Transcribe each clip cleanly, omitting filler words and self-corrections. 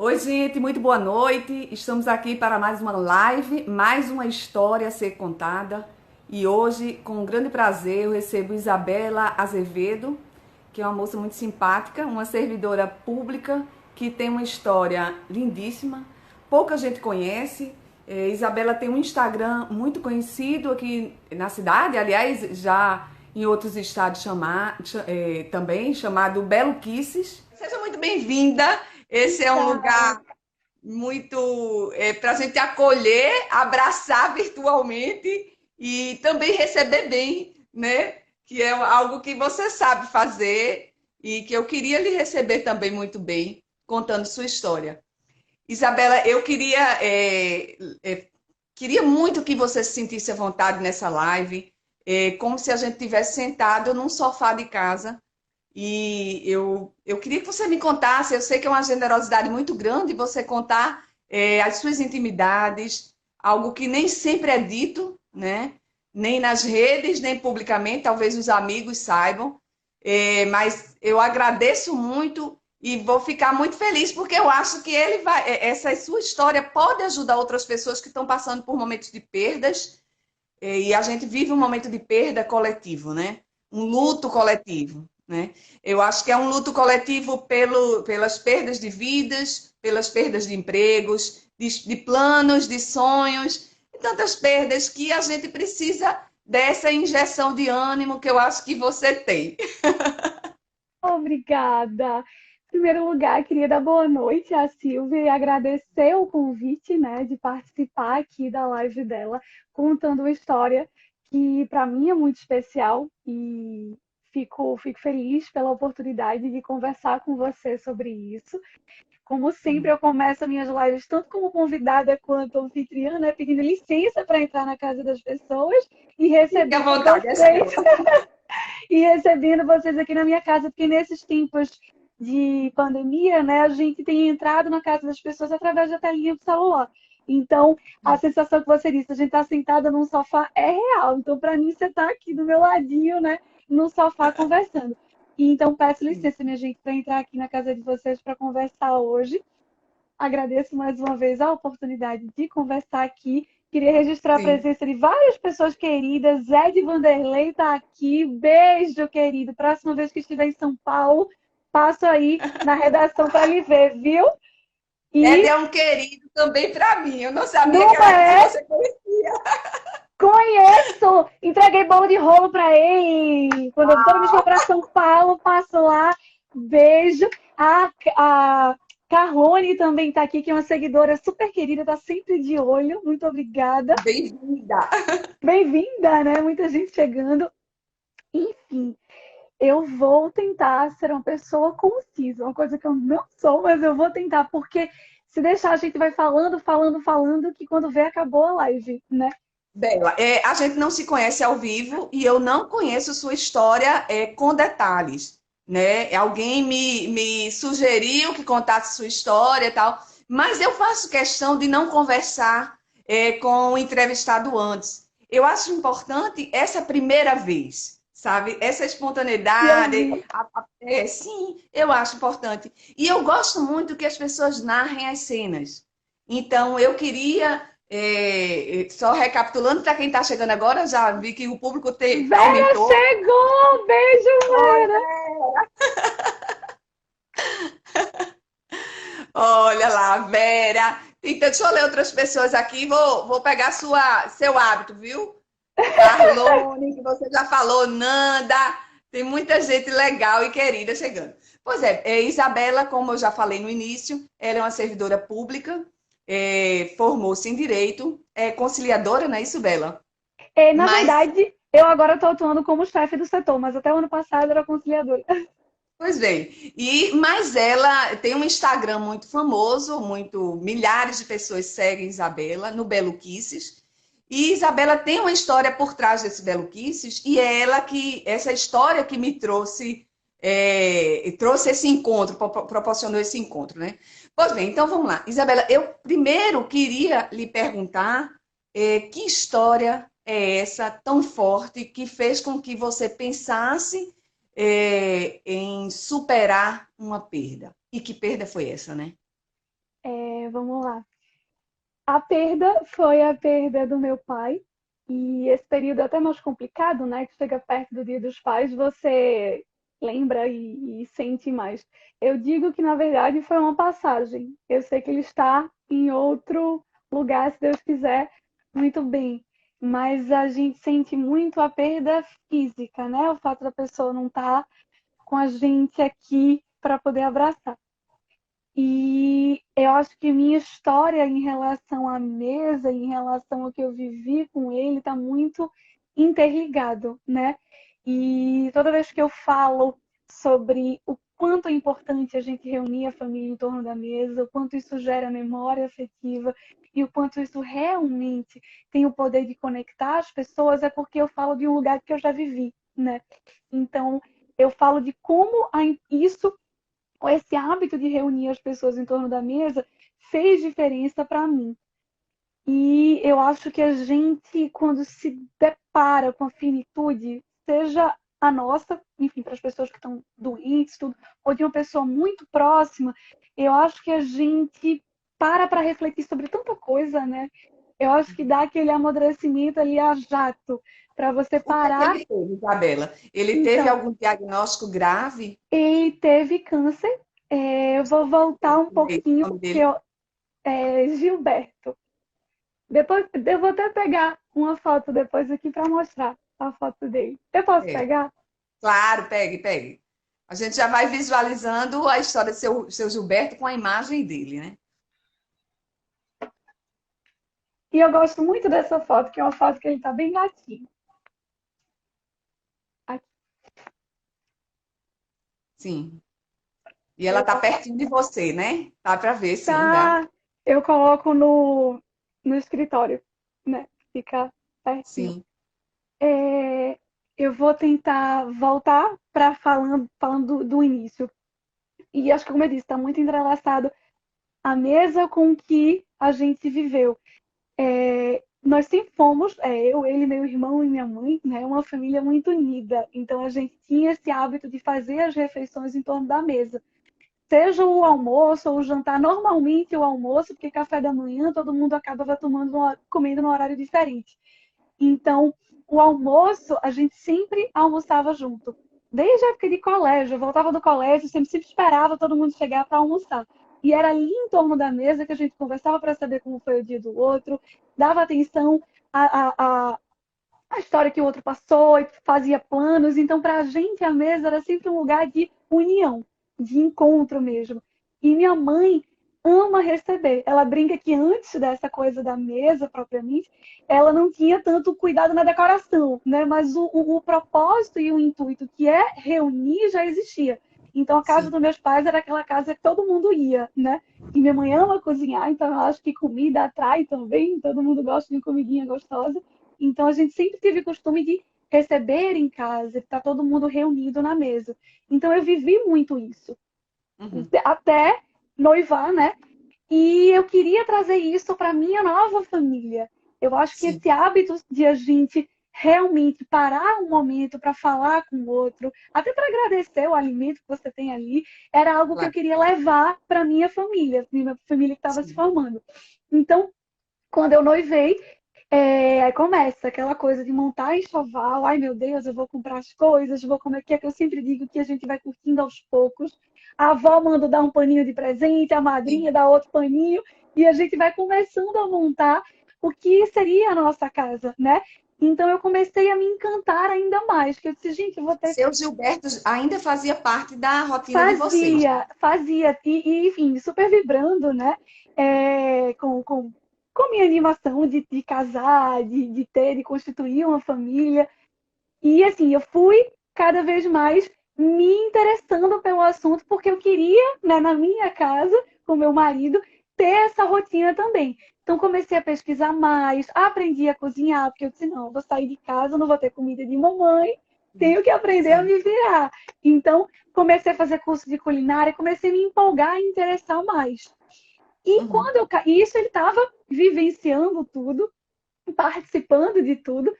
Oi, gente, muito boa noite. Estamos aqui para mais uma live, mais uma história a ser contada. E hoje, com um grande prazer, eu recebo Isabela Azevedo, que é uma moça muito simpática, uma servidora pública que tem uma história lindíssima. Pouca gente conhece. Isabela tem um Instagram muito conhecido aqui na cidade, aliás, já em outros estados também, chamado Belo Kisses. Seja muito bem-vinda. Esse é um Tá. lugar muito para a gente acolher, abraçar virtualmente e também receber bem, né? Que é algo que você sabe fazer e que eu queria lhe receber também muito bem, contando sua história. Isabela, eu queria muito que você se sentisse à vontade nessa live, como se a gente tivesse sentado num sofá de casa e eu queria que você me contasse, eu sei que é uma generosidade muito grande você contar as suas intimidades, algo que nem sempre é dito, né? Nem nas redes, nem publicamente, talvez os amigos saibam, mas eu agradeço muito e vou ficar muito feliz, porque eu acho que essa sua história pode ajudar outras pessoas que estão passando por momentos de perdas, e a gente vive um momento de perda coletivo, né? Um luto coletivo, né? Eu acho que é um luto coletivo pelas perdas de vidas, pelas perdas de empregos, de planos, de sonhos, e tantas perdas que a gente precisa dessa injeção de ânimo que eu acho que você tem. Obrigada. Em primeiro lugar, queria dar boa noite à Silvia e agradecer o convite, né, de participar aqui da live dela, contando uma história que para mim é muito especial e fico feliz pela oportunidade de conversar com você sobre isso. Como sempre, eu começo minhas lives tanto como convidada quanto anfitriã, né, pedindo licença para entrar na casa das pessoas e Fique à recebendo vontade, é vocês sua. e recebendo vocês aqui na minha casa, porque nesses tempos de pandemia, né, a gente tem entrado na casa das pessoas através da telinha do celular. Então, a sensação que você disse, a gente está sentada num sofá é real. Então, para mim, você está aqui do meu ladinho, né, no sofá conversando. E então, peço licença, minha gente, para entrar aqui na casa de vocês para conversar hoje. Agradeço mais uma vez a oportunidade de conversar aqui. Queria registrar a Sim. presença de várias pessoas queridas. Zé de Vanderlei está aqui. Beijo, querido. Próxima vez que estiver em São Paulo, passo aí na redação para lhe ver, viu? Ed E é um querido também para mim. Eu não sabia não que era se é? você conhecia. Conheço! Entreguei bolo de rolo para ele. Toda vez que eu para São Paulo, passo lá. Beijo. A Carrone também está aqui, que é uma seguidora super querida, está sempre de olho. Muito obrigada. Bem-vinda. Bem-vinda, né? Muita gente chegando. Enfim, eu vou tentar ser uma pessoa concisa, uma coisa que eu não sou, mas eu vou tentar, porque se deixar a gente vai falando, falando, falando, que quando vê acabou a live, né? Bela, a gente não se conhece ao vivo e eu não conheço sua história com detalhes, né? Alguém me sugeriu que contasse sua história e tal, mas eu faço questão de não conversar com o entrevistado antes. Eu acho importante essa primeira vez, sabe? Essa E eu espontaneidade, vi. sim, eu acho importante. E eu gosto muito que as pessoas narrem as cenas. Então, eu queria só recapitulando para quem está chegando agora, já vi que o público Vera aumentou. chegou! Beijo, Oi, Vera! olha lá, Vera. Então, deixa eu ler outras pessoas aqui. Vou pegar seu hábito, viu? Carlone, que você já falou, Nanda. Tem muita gente legal e querida chegando. Pois Isabela, como eu já falei no início, ela é uma servidora pública, formou-se em Direito, é conciliadora, não é isso, Bela? E, na Mas verdade, eu agora estou atuando como chefe do setor, mas até o ano passado era conciliadora. pois bem, mas ela tem um Instagram muito famoso, milhares de pessoas seguem Isabela no Belo Kisses. E Isabela tem uma história por trás desse Belo Kisses, e é essa história que me trouxe esse encontro, proporcionou esse encontro, né? Pois bem, então vamos lá. Isabela, eu primeiro queria lhe perguntar que história é essa tão forte que fez com que você pensasse em superar uma perda. E que perda foi essa, né? Vamos lá. A perda foi a perda do meu pai. E esse período é até mais complicado, né? Que chega perto do Dia dos Pais, você lembra e sente mais. Eu digo que, na verdade, foi uma passagem. Eu sei que ele está em outro lugar, se Deus quiser, muito bem. Mas a gente sente muito a perda física, né? O fato da pessoa não estar com a gente aqui para poder abraçar. E eu acho que minha história em relação à mesa, em relação ao que eu vivi com ele, está muito interligado, né? E toda vez que eu falo sobre o quanto é importante a gente reunir a família em torno da mesa, o quanto isso gera memória afetiva e o quanto isso realmente tem o poder de conectar as pessoas, é porque eu falo de um lugar que eu já vivi, né? Então, eu falo de como isso, esse hábito de reunir as pessoas em torno da mesa fez diferença para mim. E eu acho que a gente, quando se depara com a finitude, seja a nossa, enfim, para as pessoas que estão doentes, tudo, ou de uma pessoa muito próxima, eu acho que a gente para refletir sobre tanta coisa, né? Eu acho que dá aquele amadurecimento ali a jato, para você O que é que parar. ele teve, Isabela? Ele teve Então, algum diagnóstico grave? ele teve câncer. Eu vou voltar um O pouquinho, nome porque dele? Gilberto. Depois eu vou até pegar uma foto depois aqui para mostrar a foto dele. Eu posso É, pegar? claro, pegue, pegue. A gente já vai visualizando a história do seu Gilberto com a imagem dele, né? E eu gosto muito dessa foto, que é uma foto que ele tá bem gatinho. Aqui, Sim. E ela eu tá vou... pertinho de você, né? Dá para ver, sim, dá. Tá, eu coloco no escritório, né? Fica pertinho. Sim, É, eu vou tentar voltar para falando do início. E acho que, como eu disse, está muito entrelaçado a mesa com que a gente viveu. Nós sempre fomos, eu, ele, meu irmão e minha mãe, né, uma família muito unida. Então a gente tinha esse hábito de fazer as refeições em torno da mesa. Seja o almoço ou o jantar, normalmente o almoço, porque café da manhã todo mundo acabava comendo num horário diferente. Então, o almoço, a gente sempre almoçava junto. Desde a época de colégio, eu voltava do colégio, sempre esperava todo mundo chegar para almoçar. E era ali em torno da mesa que a gente conversava para saber como foi o dia do outro, dava atenção à história que o outro passou, e fazia planos. Então, para a gente, a mesa era sempre um lugar de união, de encontro mesmo. E minha mãe ama receber. Ela brinca que antes dessa coisa da mesa, propriamente, ela não tinha tanto cuidado na decoração, né? Mas o propósito e o intuito, que é reunir, já existia. Então, a casa sim. dos meus pais era aquela casa que todo mundo ia, né? E minha mãe ama cozinhar, então eu acho que comida atrai também. Todo mundo gosta de comidinha gostosa. Então, a gente sempre teve costume de receber em casa, estar todo mundo reunido na mesa. Então, eu vivi muito isso, Uhum. até noivar, né? E eu queria trazer isso para minha nova família. Eu acho que Sim, esse hábito de a gente realmente parar um momento para falar com o outro, até para agradecer o alimento que você tem ali, era algo que eu claro. queria levar para minha família que estava se Sim, formando. Então, quando eu noivei, aí começa aquela coisa de montar enxoval. Ai, meu Deus, eu vou comprar as coisas, vou comer. Que é que eu sempre digo que a gente vai curtindo aos poucos. A avó manda dar um paninho de presente, a sim. madrinha dá outro paninho, e a gente vai começando a montar o que seria a nossa casa, né? Então eu comecei a me encantar ainda mais, que eu disse, gente, eu vou ter. Seu Gilberto ainda fazia parte da rotina de vocês. Fazia, enfim, super vibrando, né? Com minha animação de casar, de ter, de constituir uma família. E assim, eu fui cada vez mais me interessando pelo assunto, porque eu queria, né, na minha casa, com meu marido, ter essa rotina também. Então comecei a pesquisar mais, aprendi a cozinhar, porque eu disse, não, eu vou sair de casa, não vou ter comida de mamãe, tenho que aprender a Sim. me virar. Então comecei a fazer curso de culinária, comecei a me empolgar e interessar mais. E Uhum. isso ele estava vivenciando tudo, participando de tudo.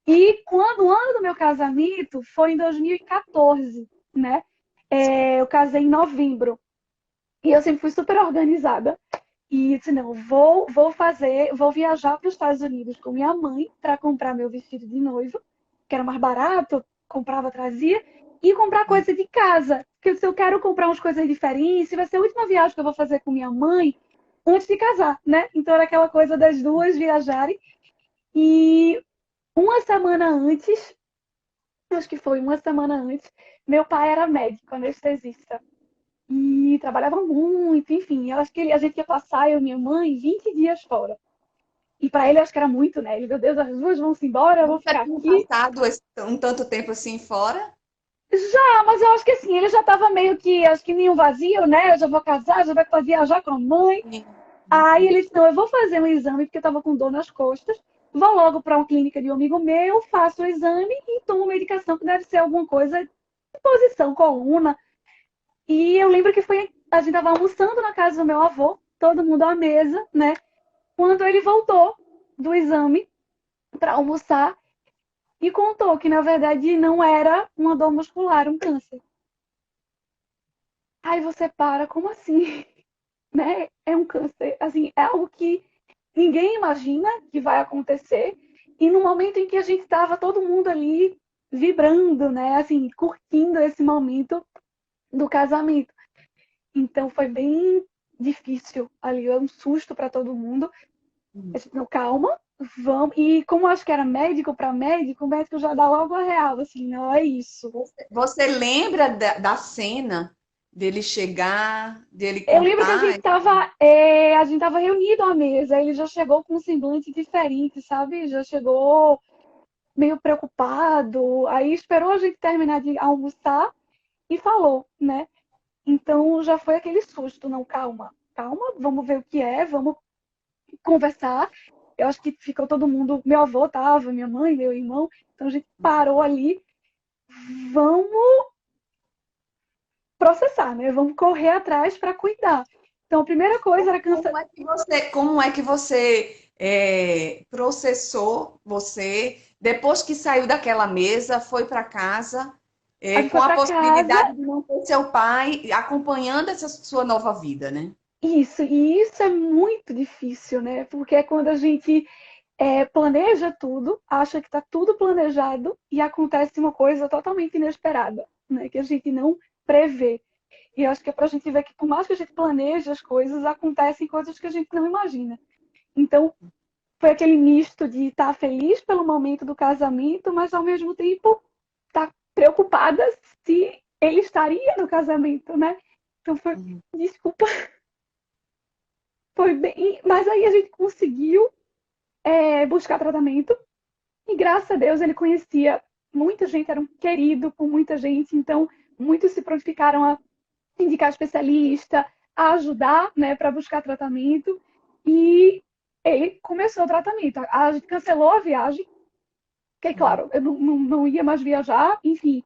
E quando o ano do meu casamento foi em 2014, né? Eu casei em novembro. E eu sempre fui super organizada. E disse, não, vou viajar para os Estados Unidos com minha mãe para comprar meu vestido de noiva, que era mais barato, comprava, trazia, e comprar coisa de casa. Porque se eu quero comprar umas coisas diferentes, vai ser a última viagem que eu vou fazer com minha mãe antes de casar, né? Então era aquela coisa das duas viajarem. E uma semana antes, acho que foi uma semana antes, meu pai era médico, anestesista. E trabalhava muito, enfim. Eu acho que a gente ia passar, eu e minha mãe, 20 dias fora. E para ele, eu acho que era muito, né? Ele, meu Deus, as duas vão se embora, eu vou Nunca ficar tinha aqui. passado um tanto tempo assim fora? Já, mas eu acho que assim, ele já estava meio que, acho que nenhum vazio, né? Eu já vou casar, já vai viajar com a mãe. Sim. Aí ele disse, não, eu vou fazer um exame, porque eu estava com dor nas costas. Vou logo para uma clínica de um amigo meu, faço o exame e tomo medicação, que deve ser alguma coisa de posição, coluna. E eu lembro que foi, a gente estava almoçando na casa do meu avô, todo mundo à mesa, né? Quando ele voltou do exame para almoçar e contou que, na verdade, não era uma dor muscular, um câncer. Aí você para, como assim? Né? É um câncer. Assim, é algo que ninguém imagina que vai acontecer. E no momento em que a gente estava todo mundo ali vibrando, né? Assim, curtindo esse momento do casamento. Então foi bem difícil ali, é um susto para todo mundo. A gente, não, calma, vamos. E como eu acho que era médico para médico, o médico já dá logo a real, assim, não é isso. Você lembra da cena dele chegar, dele Eu lembro que contar? a gente tava reunido à mesa, ele já chegou com um semblante diferente, sabe? Já chegou meio preocupado, aí esperou a gente terminar de almoçar e falou, né? Então já foi aquele susto, não, calma, calma, vamos ver o que é, vamos conversar. Eu acho que ficou todo mundo, meu avô tava, minha mãe, meu irmão, então a gente parou ali, vamos processar, né? Vamos correr atrás para cuidar. Então a primeira coisa era cancelar. Como é que você processou você depois que saiu daquela mesa, foi para casa, A gente com foi a para casa. possibilidade de não ter seu pai acompanhando essa sua nova vida, né? Isso, e isso é muito difícil, né? Porque é quando a gente planeja tudo, acha que está tudo planejado e acontece uma coisa totalmente inesperada, né? Que a gente não prevê. E eu acho que é para a gente ver que, por mais que a gente planeje as coisas, acontecem coisas que a gente não imagina. Então, foi aquele misto de estar feliz pelo momento do casamento, mas ao mesmo tempo estar preocupada se ele estaria no casamento, né? Então foi, Uhum. desculpa, foi bem. Mas aí a gente conseguiu buscar tratamento e graças a Deus ele conhecia muita gente, era um querido por muita gente, então muitos se prontificaram a indicar especialista, a ajudar, né, para buscar tratamento e ele começou o tratamento. A gente cancelou a viagem, que claro, eu não ia mais viajar, enfim,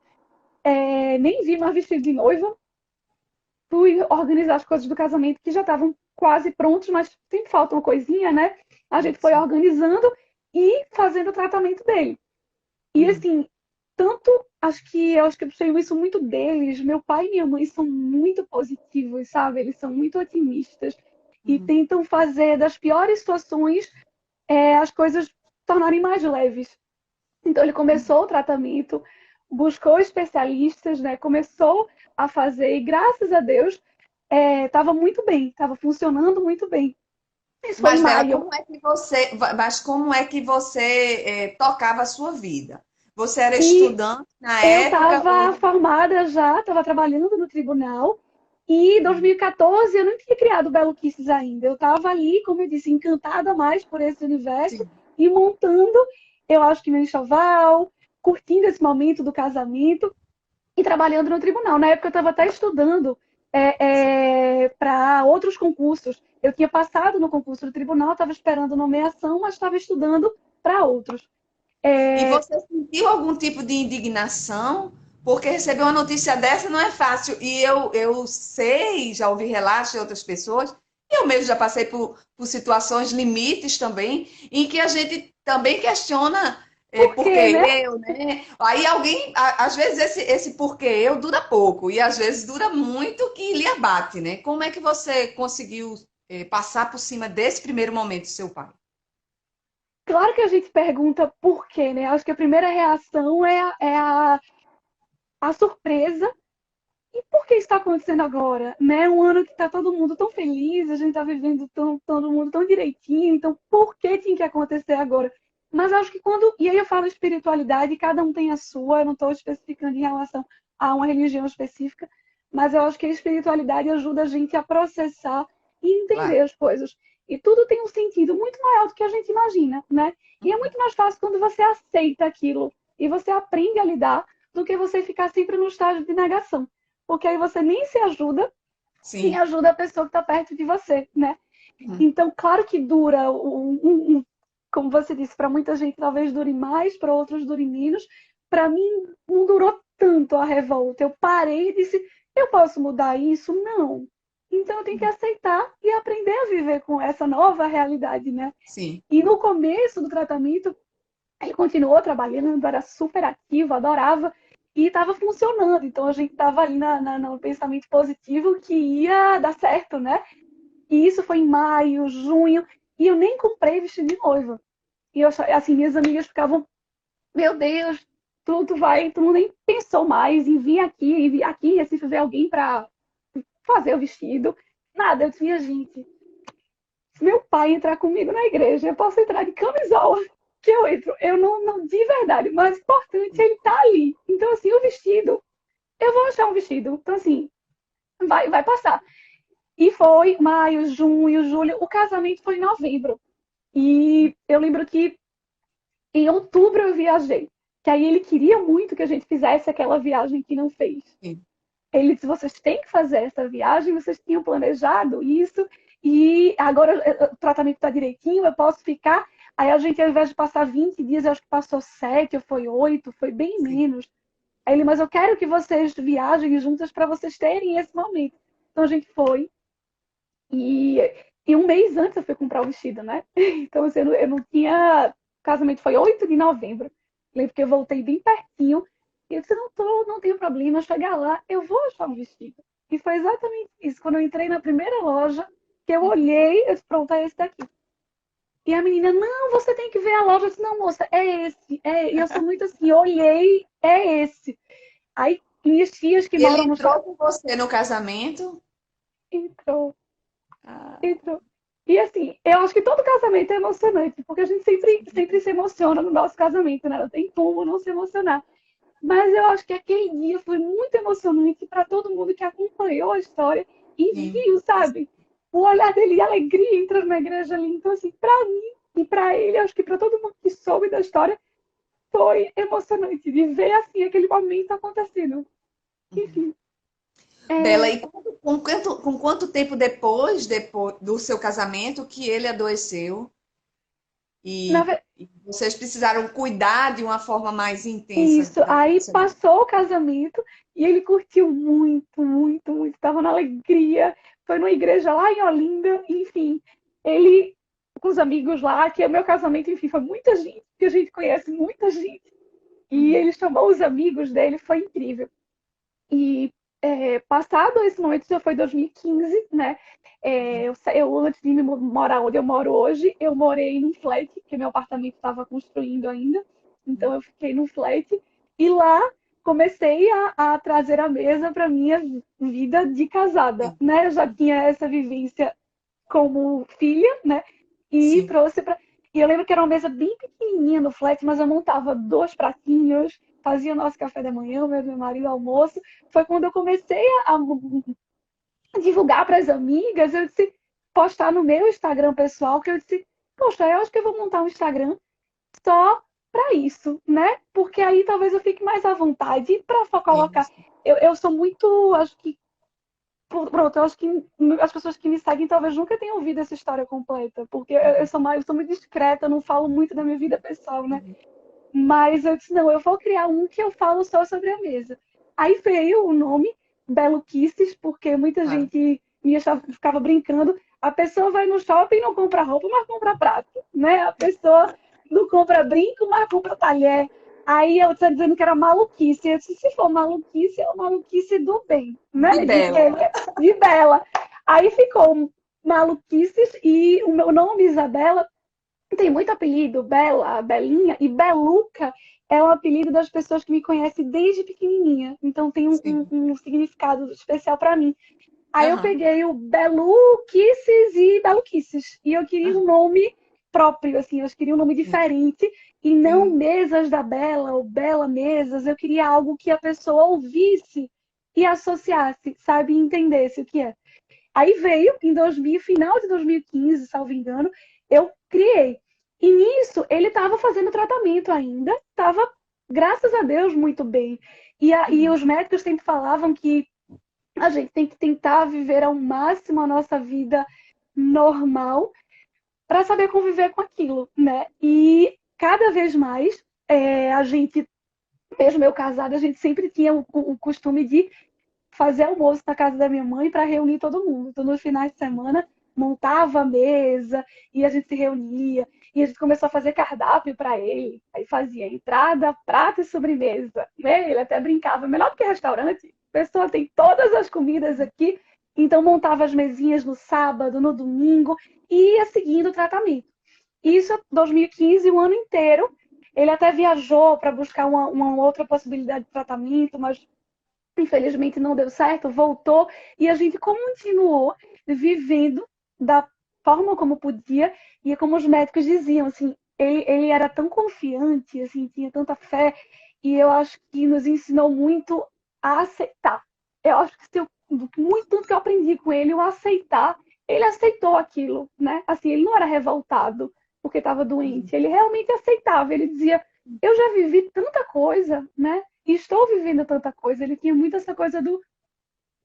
nem vi mais vestido de noiva, fui organizar as coisas do casamento que já estavam quase prontos, mas sempre falta uma coisinha, né? A gente foi Sim. organizando e fazendo o tratamento dele. E Uhum. assim, tanto eu acho que eu tenho isso muito deles. Meu pai e minha mãe são muito positivos, sabe? Eles são muito otimistas e Uhum. tentam fazer das piores situações as coisas tornarem mais leves. Então ele começou o tratamento, buscou especialistas, né? Começou a fazer e graças a Deus estava muito bem, estava funcionando muito bem. Isso foi em Mas, Bela, maio. como é que você tocava a sua vida? Você era E estudante na eu época estava ou... formada já, estava trabalhando no tribunal. E em 2014 eu não tinha criado o Belo Kisses ainda. Eu estava ali, como eu disse, encantada mais por esse universo Sim. e montando, eu acho que meu enxoval, curtindo esse momento do casamento e trabalhando no tribunal. Na época eu estava até estudando para outros concursos. Eu tinha passado no concurso do tribunal, estava esperando nomeação, mas estava estudando para outros. E É, você sentiu algum tipo de indignação? Porque receber uma notícia dessa não é fácil. E eu sei, já ouvi relatos de outras pessoas, e eu mesmo já passei por situações limites também, em que a gente também questiona por por que quê, né? eu, né? Aí alguém, às vezes esse porquê eu dura pouco, e às vezes dura muito que lhe abate, né? Como é que você conseguiu passar por cima desse primeiro momento do seu pai? Claro que a gente pergunta por quê, né? Acho que a primeira reação a surpresa. E por que isso está acontecendo agora? Né? Um ano que está todo mundo tão feliz, a gente está vivendo todo mundo tão direitinho, então por que tinha que acontecer agora? Mas acho que quando. E aí eu falo espiritualidade, cada um tem a sua, eu não estou especificando em relação a uma religião específica, mas eu acho que a espiritualidade ajuda a gente a processar e entender Claro. as coisas. E tudo tem um sentido muito maior do que a gente imagina, né? E é muito mais fácil quando você aceita aquilo e você aprende a lidar do que você ficar sempre no estágio de negação. Porque aí você nem se ajuda, nem Sim. ajuda a pessoa que está perto de você, né? Uhum. Então, claro que dura, como você disse, para muita gente talvez dure mais, para outros dure menos. Para mim, não durou tanto a revolta. Eu parei e disse, eu posso mudar isso? Não. Então, eu tenho que aceitar e aprender a viver com essa nova realidade, né? Sim. E no começo do tratamento, ele continuou trabalhando, era super ativo, adorava, e estava funcionando. Então a gente estava ali no pensamento positivo que ia dar certo, né? E isso foi em maio, junho, e eu nem comprei vestido de noiva. E eu, assim, minhas amigas ficavam, meu Deus, tu não nem pensou mais em vir aqui em Recife ver alguém para fazer o vestido. Nada, eu tinha gente. Se meu pai entrar comigo na igreja, eu posso entrar de camisola que eu entro. Eu não de verdade, o mais importante é ele estar ali. Então, assim, o vestido, eu vou achar um vestido. Então, assim, vai passar. E foi maio, junho, julho. O casamento foi em novembro. E eu lembro que em outubro eu viajei. Que aí ele queria muito que a gente fizesse aquela viagem que não fez. Sim. Ele disse, vocês têm que fazer essa viagem, vocês tinham planejado isso, e agora o tratamento está direitinho, eu posso ficar. Aí a gente, ao invés de passar 20 dias, eu acho que passou 7, ou foi 8, foi bem Sim. menos. Aí ele, mas eu quero que vocês viajem juntas para vocês terem esse momento. Então a gente foi, e, e um mês antes eu fui comprar o vestido, né? Então assim, eu não tinha. O casamento foi 8 de novembro. Lembro que eu voltei bem pertinho. E eu disse, não tenho problema, chegar lá, eu vou achar um vestido. E foi exatamente isso. Quando eu entrei na primeira loja, que eu olhei, eu disse, pronto, é esse daqui. E a menina, não, você tem que ver a loja. Eu disse, não, moça, é esse. É. E eu sou muito assim, olhei, é esse. Aí, minhas tias que E ele moram no entrou estado, com você no casamento? entrou, Ah, entrou. E assim, eu acho que todo casamento é emocionante, porque a gente sempre se emociona no nosso casamento, né? Não tem como não se emocionar. Mas eu acho que aquele dia foi muito emocionante para todo mundo que acompanhou a história e sim. viu, sabe? O olhar dele, a alegria entrando na igreja ali. Então, assim, para mim e para ele, acho que para todo mundo que soube da história, foi emocionante de ver, assim, aquele momento acontecendo. Enfim, Bela, é, e com quanto tempo depois do seu casamento que ele adoeceu na, e vocês precisaram cuidar de uma forma mais intensa isso. da Aí saúde? passou o casamento e ele curtiu muito, muito, muito. Estava na alegria. Foi numa igreja lá em Olinda, enfim. Ele com os amigos lá, que é o meu casamento, enfim, foi muita gente, que a gente conhece muita gente. E Uhum. ele chamou os amigos dele, foi incrível. E passado esse momento, já foi 2015, né? Antes de me morar onde eu moro hoje, eu morei num flat, que meu apartamento estava construindo ainda. Então, eu fiquei num flat. E lá comecei a trazer a mesa para minha vida de casada, Sim, né? Eu já tinha essa vivência como filha, né? E sim. trouxe para. E eu lembro que era uma mesa bem pequenininha no flat, mas eu montava dois pratinhos, fazia o nosso café da manhã, meu marido almoço. Foi quando eu comecei a divulgar para as amigas, eu disse, postar no meu Instagram pessoal, que eu disse, poxa, eu acho que eu vou montar um Instagram só para isso, né? Porque aí talvez eu fique mais à vontade para colocar. Isso. Eu sou muito, acho que pronto, eu acho que as pessoas que me seguem talvez nunca tenham ouvido essa história completa, porque eu sou muito discreta, eu não falo muito da minha vida pessoal, né? Uhum. Mas eu disse, não, eu vou criar um que eu falo só sobre a mesa. Aí veio o nome Belo Kisses, porque muita Claro. gente ficava brincando. A pessoa vai no shopping e não compra roupa, mas compra prato, né? A pessoa não compra brinco, mas compra talher. Aí eu estou dizendo que era maluquice. Eu disse, se for maluquice, é uma maluquice do bem, né? De Bela. De Bela. Aí ficou maluquices. E o meu nome, Isabela, tem muito apelido, Bela, Belinha, e Beluca é um apelido das pessoas que me conhecem desde pequenininha. Então tem Sim. um significado especial para mim. Aí eu Aham, peguei o Beluquices e Beluquices. E eu queria um aham, nome próprio, assim, eu queria um nome sim, diferente. E não sim. Mesas da Bela ou Bela Mesas. Eu queria algo que a pessoa ouvisse e associasse, sabe? E entendesse o que é. Aí veio, em 2000, final de 2015, salvo engano, eu criei. E nisso, ele estava fazendo tratamento ainda, estava, graças a Deus, muito bem. E Uhum. os médicos sempre falavam que a gente tem que tentar viver ao máximo a nossa vida normal para saber conviver com aquilo, né? E cada vez mais a gente, mesmo eu casada, a gente sempre tinha o costume de fazer almoço na casa da minha mãe para reunir todo mundo. Então, nos finais de semana, montava a mesa e a gente se reunia. E a gente começou a fazer cardápio para ele. Aí fazia entrada, prato e sobremesa. Né? Ele até brincava, melhor do que restaurante. A pessoa tem todas as comidas aqui. Então, montava as mesinhas no sábado, no domingo e ia seguindo o tratamento. Isso 2015, o ano inteiro. Ele até viajou para buscar uma outra possibilidade de tratamento, mas infelizmente não deu certo, voltou e a gente continuou vivendo da forma como podia e como os médicos diziam, assim, ele era tão confiante, assim, tinha tanta fé e eu acho que nos ensinou muito a aceitar. Eu acho que se eu, muito tudo que eu aprendi com ele, o aceitar, ele aceitou aquilo, né? Assim, ele não era revoltado porque estava doente, ele realmente aceitava, ele dizia, eu já vivi tanta coisa, né? E estou vivendo tanta coisa. Ele tinha muito essa coisa do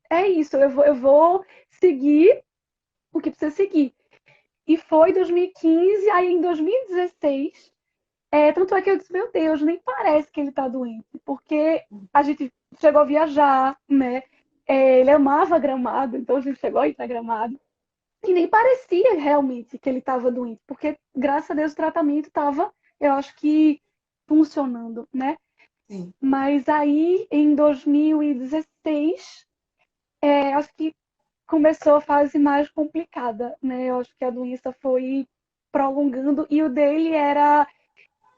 é isso, eu vou seguir o que precisa seguir. E foi 2015, aí em 2016, tanto é que eu disse, meu Deus, nem parece que ele está doente, porque a gente chegou a viajar, né? Ele amava Gramado, então a gente chegou a ir para Gramado. E nem parecia realmente que ele estava doente, porque graças a Deus o tratamento estava, eu acho que, funcionando, né? Sim. Mas aí, em 2016, acho que começou a fase mais complicada, né? Eu acho que a doença foi prolongando e o dele era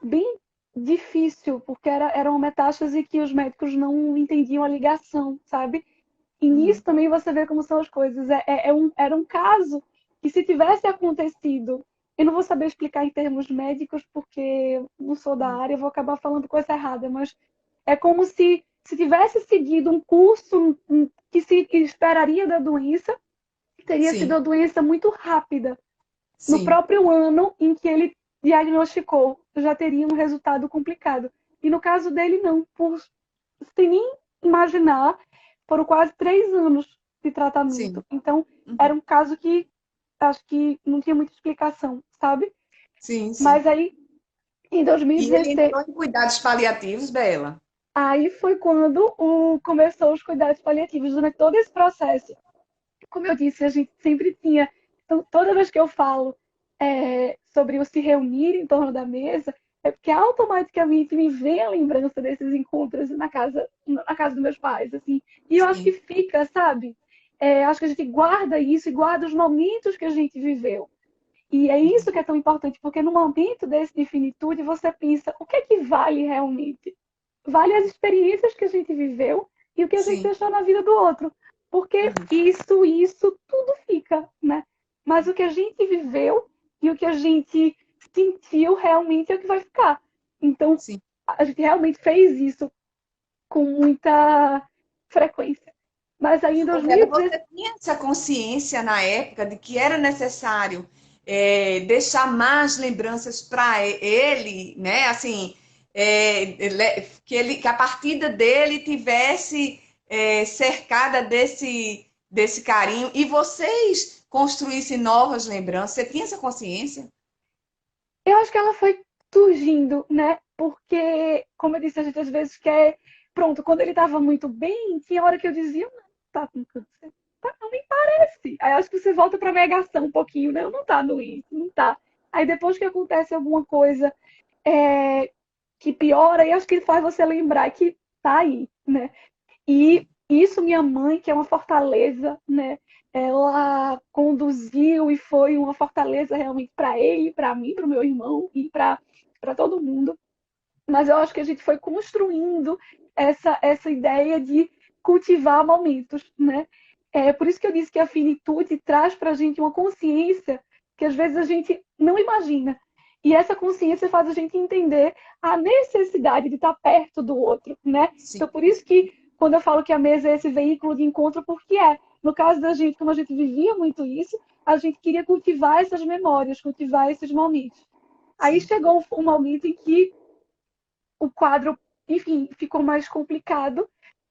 bem difícil, porque era uma metástase que os médicos não entendiam a ligação, sabe? E nisso Uhum. também você vê como são as coisas. Era um caso que se tivesse acontecido, eu não vou saber explicar em termos médicos, porque não sou da Uhum. área, eu vou acabar falando coisa errada, mas é como se tivesse seguido um curso que se esperaria da doença, teria sido Sim, a doença muito rápida. No sim, próprio ano em que ele diagnosticou, já teria um resultado complicado. E no caso dele, não. Sem nem imaginar, foram quase 3 anos de tratamento. sim. Então, era Uhum. um caso que acho que não tinha muita explicação, sabe? Sim, Mas sim. aí, em E ele 2016, entrou em cuidados paliativos, Bela. aí foi quando começou os cuidados paliativos. Durante todo esse processo, como eu disse, a gente sempre tinha. Então, toda vez que eu falo sobre o se reunir em torno da mesa, é porque automaticamente me vem a lembrança desses encontros na casa dos meus pais, assim. E eu acho que Sim, fica, sabe? Acho que a gente guarda isso e guarda os momentos que a gente viveu. E é isso que é tão importante, porque no momento desse de finitude, você pensa, o que é que vale realmente? Vale as experiências que a gente viveu e o que a gente sim. deixou na vida do outro. Porque Uhum. isso, tudo fica, né? Mas o que a gente viveu e o que a gente sentiu realmente é o que vai ficar. Então, Sim. a gente realmente fez isso com muita frequência. Mas aí em Ô, Bela, 2016, você tinha essa consciência na época de que era necessário deixar mais lembranças para ele, né? Assim, que a partida dele tivesse cercada desse carinho e vocês construíssem novas lembranças. Você tinha essa consciência? eu acho que ela foi surgindo, né? Porque, como eu disse, a gente às vezes quer. Pronto, quando ele estava muito bem, tinha hora que eu dizia, não, tá com câncer. Tá, não me parece. Aí acho que você volta pra negação um pouquinho, né? Não tá doente, não tá. Aí depois que acontece alguma coisa é, que piora, aí acho que faz você lembrar que tá aí, né? E isso minha mãe, que é uma fortaleza, né? ela conduziu e foi uma fortaleza realmente para ele, para mim, para o meu irmão e para todo mundo. Mas eu acho que a gente foi construindo essa ideia de cultivar momentos, né? É por isso que eu disse que a finitude traz para a gente uma consciência que às vezes a gente não imagina. E essa consciência faz a gente entender a necessidade de estar perto do outro, né? Sim. Então, por isso que quando eu falo que a mesa é esse veículo de encontro, porque é. No caso da gente, como a gente vivia muito isso, a gente queria cultivar essas memórias, cultivar esses momentos. Aí Sim. chegou um momento em que o quadro, enfim, ficou mais complicado.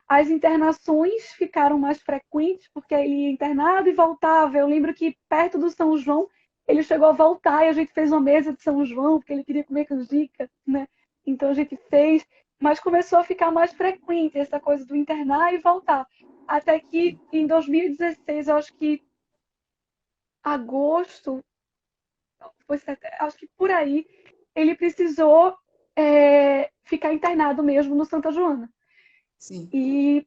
As internações ficaram mais frequentes, porque ele ia internado e voltava. Eu lembro que perto do São João, ele chegou a voltar e a gente fez uma mesa de São João, porque ele queria comer canjica, né? Então a gente fez, mas começou a ficar mais frequente essa coisa do internar e voltar. Até que em 2016, eu acho que agosto, acho que por aí, ele precisou ficar internado mesmo no Santa Joana. Sim. E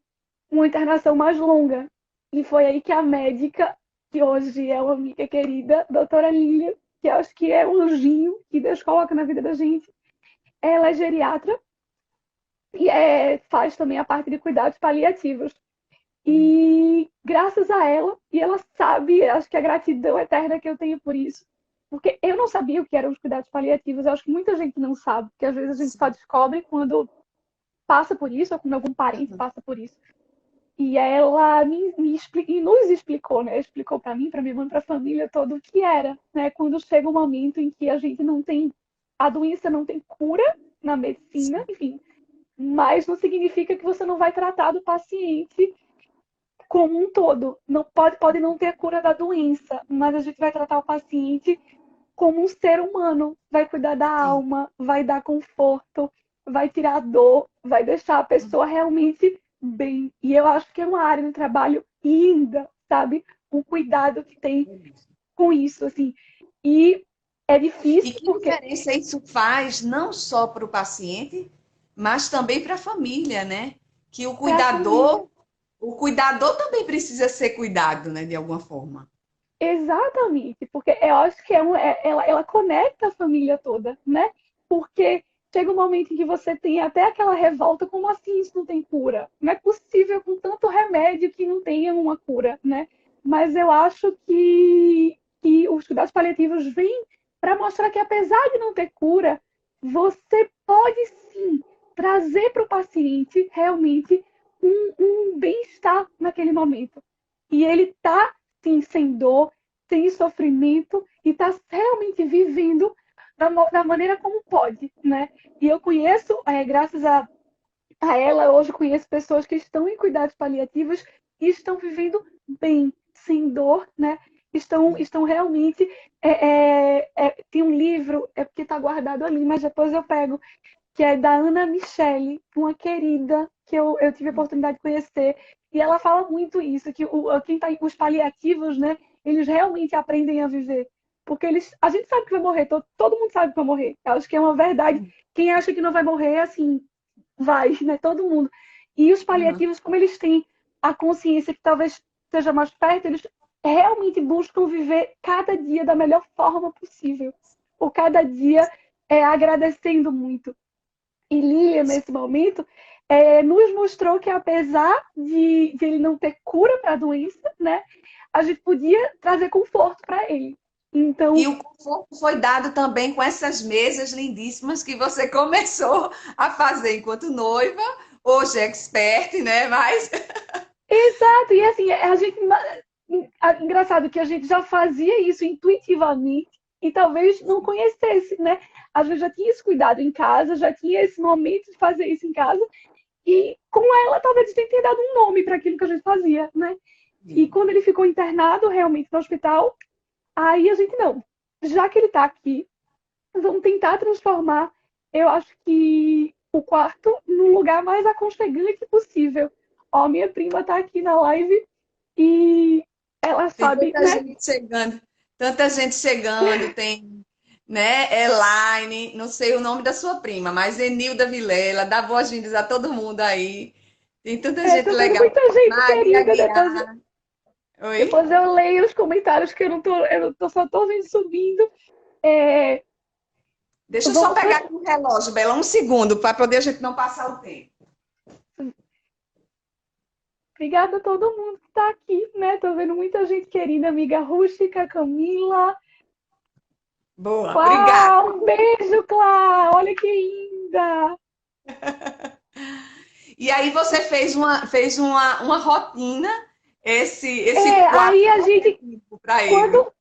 uma internação mais longa. E foi aí que a médica, que hoje é uma amiga querida, doutora Lília, que acho que é um anjinho que Deus coloca na vida da gente, ela é geriatra e faz também a parte de cuidados paliativos. E graças a ela, e ela sabe, acho que a gratidão eterna que eu tenho por isso, porque eu não sabia o que eram os cuidados paliativos, eu acho que muita gente não sabe, porque às vezes a gente só Sim. descobre quando passa por isso, ou quando algum parente passa por isso. E ela e nos explicou, né? Explicou para mim, para minha mãe, para a família todo o que era, né? Quando chega um momento em que a gente não tem, a doença não tem cura na medicina, Sim. enfim, mas não significa que você não vai tratar do paciente como um todo. Não pode não ter a cura da doença, mas a gente vai tratar o paciente como um ser humano, vai cuidar da Sim. alma, vai dar conforto, vai tirar a dor, vai deixar a pessoa realmente bem. E eu acho que é uma área de trabalho linda, sabe? O cuidado que tem com isso, assim. E é E difícil que porque, diferença isso faz não só para o paciente, mas também para a família, né? Que para a família, o cuidador também precisa ser cuidado, né, de alguma forma. exatamente, porque eu acho que ela conecta a família toda, né? Porque chega um momento em que você tem até aquela revolta, como assim isso não tem cura? Não é possível com tanto remédio que não tenha uma cura, né? Mas eu acho que os cuidados paliativos vêm para mostrar que apesar de não ter cura, você pode sim trazer para o paciente realmente um bem-estar naquele momento. E ele está sim, sem dor, sem sofrimento e está realmente vivendo da maneira como pode, né? E eu conheço, graças a ela, hoje conheço pessoas que estão em cuidados paliativos e estão vivendo bem, sem dor, né? Estão realmente. Tem um livro, é porque está guardado ali, mas depois eu pego, que é da Ana Michele, uma querida que eu tive a oportunidade de conhecer. E ela fala muito isso, que quem tá, os paliativos, né, eles realmente aprendem a viver. Porque a gente sabe que vai morrer, todo mundo sabe que vai morrer. Eu acho que é uma verdade. Quem acha que não vai morrer, assim, vai, né? Todo mundo. E os Uhum. paliativos, como eles têm a consciência que talvez esteja mais perto, eles realmente buscam viver cada dia da melhor forma possível. Ou cada dia agradecendo muito. E Lia, nesse momento, nos mostrou que apesar de ele não ter cura para a doença, né, a gente podia trazer conforto para ele. E Então, o conforto foi dado também com essas mesas lindíssimas que você começou a fazer enquanto noiva, hoje é expert, né? Mas exato, e assim, a gente, engraçado que a gente já fazia isso intuitivamente e talvez não conhecesse, né? A gente já tinha esse cuidado em casa, já tinha esse momento de fazer isso em casa, e com ela talvez a gente tenha dado um nome para aquilo que a gente fazia, né? E quando ele ficou internado realmente no hospital, aí a gente não. Já que ele está aqui, vamos tentar transformar, eu acho que o quarto num lugar mais aconchegante possível. Ó, minha prima está aqui na live e ela tem sabe, né? tanta gente chegando, tem, né, Elaine, não sei o nome da sua prima, mas Enilda Vilela, dá boas-vindas a todo mundo aí. Tem tanta gente Tá vendo legal. muita gente Maria querida depois. Aguiar, Oi? Depois eu leio os comentários que só tô vendo subindo. É, Deixa eu só vamos pegar trans- aqui o relógio, Bela, um segundo, para poder a gente não passar o tempo. Obrigada a todo mundo que está aqui, né? Tô vendo muita gente querida, amiga Rústica, Camila. Boa, obrigada. Uau, um beijo, Clá! Olha que linda! E aí você fez uma rotina, esse Aí quarto a gente, para ele. quando.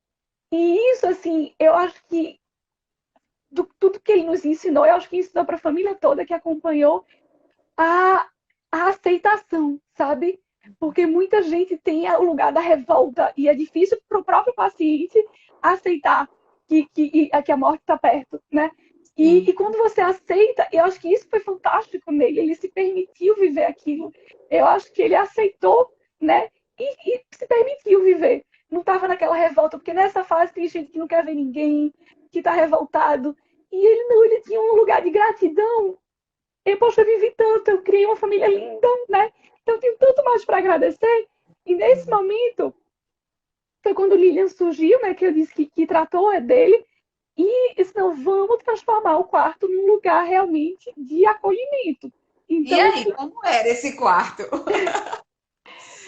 E isso, assim, eu acho que tudo que ele nos ensinou, eu acho que ensinou para a família toda que acompanhou a, a aceitação, sabe? Porque muita gente tem o lugar da revolta e é difícil para o próprio paciente aceitar que a morte está perto, né? E Sim. quando você aceita, eu acho que isso foi fantástico nele, ele se permitiu viver aquilo. Eu acho que ele aceitou, né? E se permitiu viver. Não estava naquela revolta, porque nessa fase tem gente que não quer ver ninguém, que está revoltado. E ele não, ele tinha um lugar de gratidão. Eu, poxa, eu vivi tanto, eu criei uma família linda, né? Então eu tenho tanto mais para agradecer. E nesse momento, foi quando o Lilian surgiu, né? Que eu disse que tratou dele. E disse, não, vamos transformar o quarto num lugar realmente de acolhimento. E Então, aí, assim, como era esse quarto?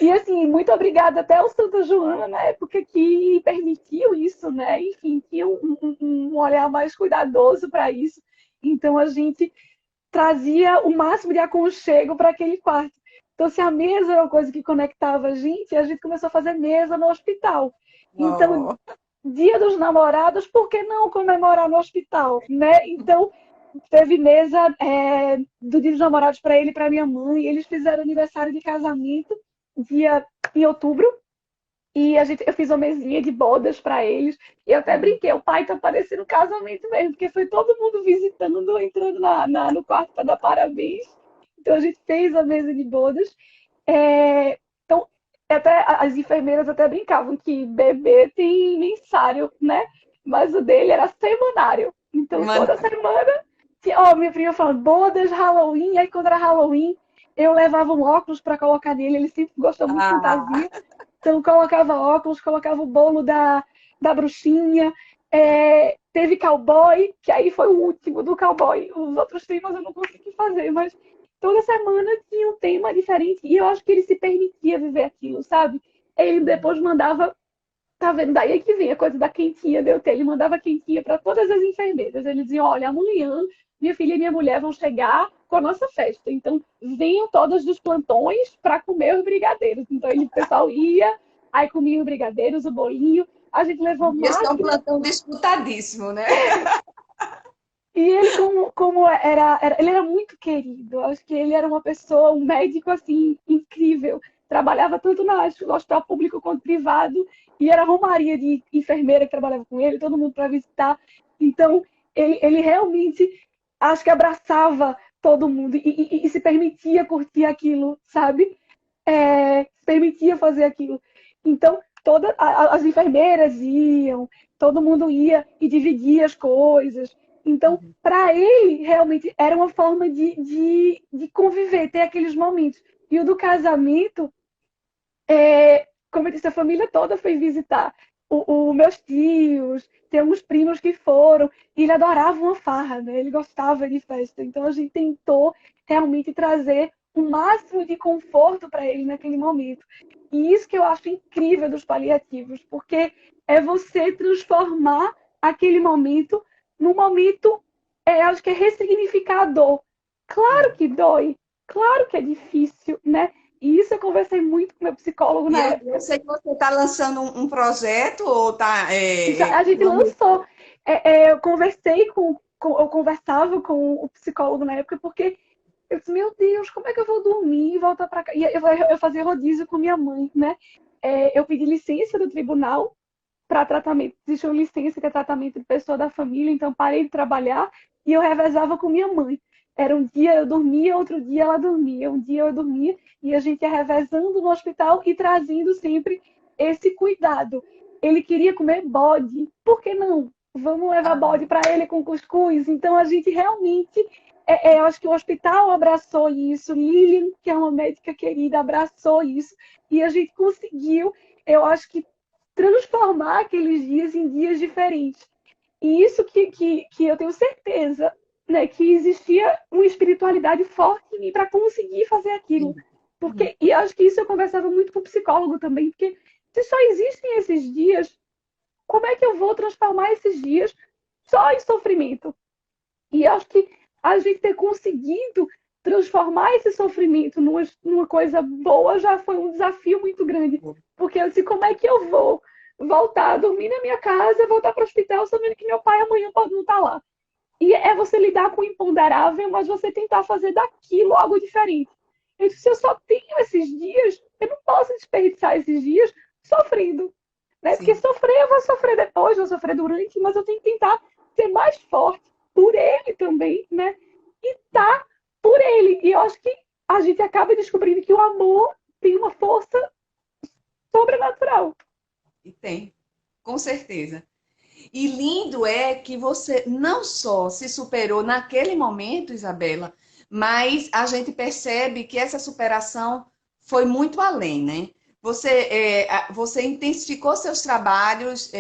e assim, muito obrigada até ao Santa Joana na época que permitiu isso, né? Enfim, tinha um olhar mais cuidadoso para isso. Então a gente trazia o máximo de aconchego para aquele quarto. Então, se a mesa era uma coisa que conectava a gente começou a fazer mesa no hospital. Então, Oh, Dia dos Namorados, por que não comemorar no hospital, né? Então, teve mesa do Dia dos Namorados para ele e para minha mãe. Eles fizeram aniversário de casamento dia em outubro. E eu fiz uma mesinha de bodas para eles. E eu até brinquei, o pai tá parecendo um casamento mesmo, porque foi todo mundo visitando, entrando no quarto para dar parabéns. Então a gente fez a mesa de bodas. Então, até as enfermeiras até brincavam que bebê tem mensário, né? Mas o dele era semanário. Então toda semana. semana, minha prima falando bodas, Halloween. Aí quando era Halloween, eu levava um óculos para colocar nele. Ele sempre gostou muito de Ah, fantasia. Então, colocava óculos, colocava o bolo da bruxinha. Teve cowboy, que aí foi o último do cowboy. Os outros temas eu não consegui fazer, mas toda semana tinha um tema diferente. E eu acho que ele se permitia viver aquilo, sabe? Ele depois mandava. Tá vendo? Daí é que vem a coisa da quentinha de eu ter. Ele mandava quentinha para todas as enfermeiras. Ele dizia: olha, amanhã minha filha e minha mulher vão chegar com a nossa festa. Então, venham todas dos plantões para comer os brigadeiros. Então, o pessoal ia, aí comia os brigadeiros, o bolinho. A gente levou esse é um máquina. plantão disputadíssimo, né? E ele, como ele era muito querido. Eu acho que ele era uma pessoa, um médico assim, incrível. Trabalhava tanto no hospital público quanto privado. E era romaria de enfermeira que trabalhava com ele, todo mundo para visitar. Então, ele realmente, acho que abraçava todo mundo e se permitia curtir aquilo, sabe? Se permitia fazer aquilo. Então, todas as enfermeiras iam, todo mundo ia e dividia as coisas. Então, para ele, realmente, era uma forma de conviver, ter aqueles momentos. E o do casamento, como eu disse, a família toda foi visitar. Meus tios, tem alguns primos que foram, e ele adorava uma farra, né? Ele gostava de festa. Então, a gente tentou realmente trazer o máximo de conforto para ele naquele momento. E isso que eu acho incrível dos paliativos, porque é você transformar aquele momento num momento, acho que é ressignificar a dor. Claro que dói, claro que é difícil, né? E isso eu conversei muito com meu psicólogo E na eu época. sei que você está lançando um projeto ou está. A gente lançou. Eu conversei eu conversava com o psicólogo na época, porque eu disse, meu Deus, como é que eu vou dormir e voltar para casa? E eu fazia rodízio com minha mãe, né? Eu pedi licença do tribunal para tratamento. Existe uma licença que é tratamento de pessoa da família, então parei de trabalhar e eu revezava com minha mãe. Era um dia eu dormia, outro dia ela dormia. Um dia eu dormia e a gente ia revezando no hospital e trazendo sempre esse cuidado. Ele queria comer bode, por que não? Vamos levar bode para ele com cuscuz. Então a gente realmente, eu acho que o hospital abraçou isso, Lilian, que é uma médica querida, abraçou isso e a gente conseguiu eu acho que transformar aqueles dias em dias diferentes. E isso que eu tenho certeza, né, que existia uma espiritualidade forte em mim para conseguir fazer aquilo. Uhum. E acho que isso eu conversava muito com o psicólogo também, porque se só existem esses dias, como é que eu vou transformar esses dias só em sofrimento? E acho que a gente ter conseguido transformar esse sofrimento numa coisa boa já foi um desafio muito grande. Porque eu disse, como é que eu vou voltar a dormir na minha casa, voltar para o hospital, sabendo que meu pai amanhã pode não estar lá? E é você lidar com o imponderável, mas você tentar fazer daquilo algo diferente. Eu disse, se eu só tenho esses dias, eu não posso desperdiçar esses dias sofrendo. Né? Porque Sim, sofrer, eu vou sofrer depois, vou sofrer durante, mas eu tenho que tentar ser mais forte por ele também, né? E tá por ele. E eu acho que a gente acaba descobrindo que o amor tem uma força sobrenatural. e tem, com certeza. E lindo é que você não só se superou naquele momento, Isabela, mas a gente percebe que essa superação foi muito além, né? Você intensificou seus trabalhos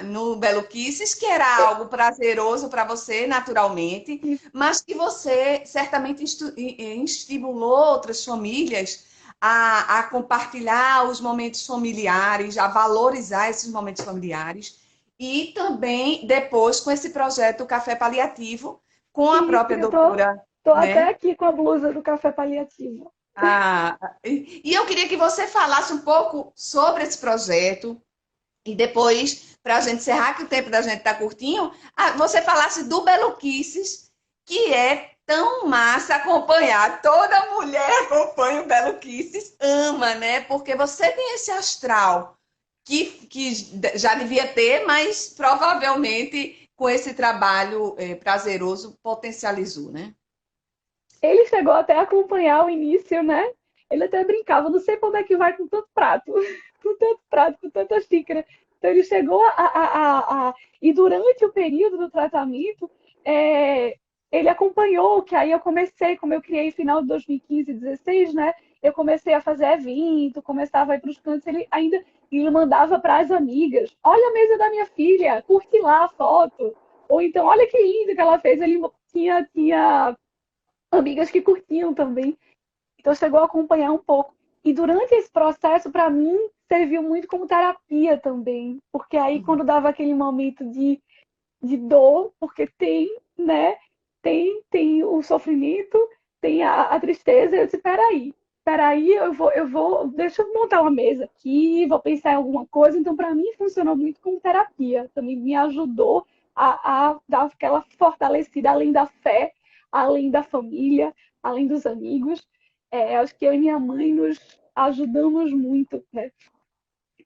no Belo Kisses, que era algo prazeroso para você, naturalmente, mas que você certamente estimulou outras famílias a compartilhar os momentos familiares, a valorizar esses momentos familiares. E também depois com esse projeto Café Paliativo, com a E própria eu tô, doutora, tô até né? aqui com a blusa do café paliativo. E eu queria que você falasse um pouco sobre esse projeto e depois, para a gente encerrar, que o tempo da gente está curtinho, você falasse do Belo Kisses, que é tão massa acompanhar. Toda mulher acompanha o Belo Kisses, ama, né? Porque você tem esse astral que já devia ter, mas provavelmente com esse trabalho prazeroso potencializou, né? Ele chegou até a acompanhar o início, né? Ele até brincava, não sei para onde é que vai com tanto prato, com tanto prato, com tanta xícara. Então ele chegou e durante o período do tratamento, ele acompanhou, que aí eu comecei, como eu criei final de 2015 e 2016, né? Eu comecei a fazer evento, começava a ir para os cantos, ele mandava para as amigas, olha a mesa da minha filha, curte lá a foto. Ou então, olha que lindo que ela fez. Ele tinha amigas que curtiam também. Então chegou a acompanhar um pouco. E durante esse processo, para mim, serviu muito como terapia também. Porque aí, quando dava aquele momento de dor, porque tem, né? Tem o sofrimento, tem a tristeza. Eu disse, peraí, deixa eu montar uma mesa aqui, vou pensar em alguma coisa. Então, para mim, funcionou muito como terapia. Também me ajudou a dar aquela fortalecida, além da fé, além da família, além dos amigos. Acho que eu e minha mãe nos ajudamos muito, né?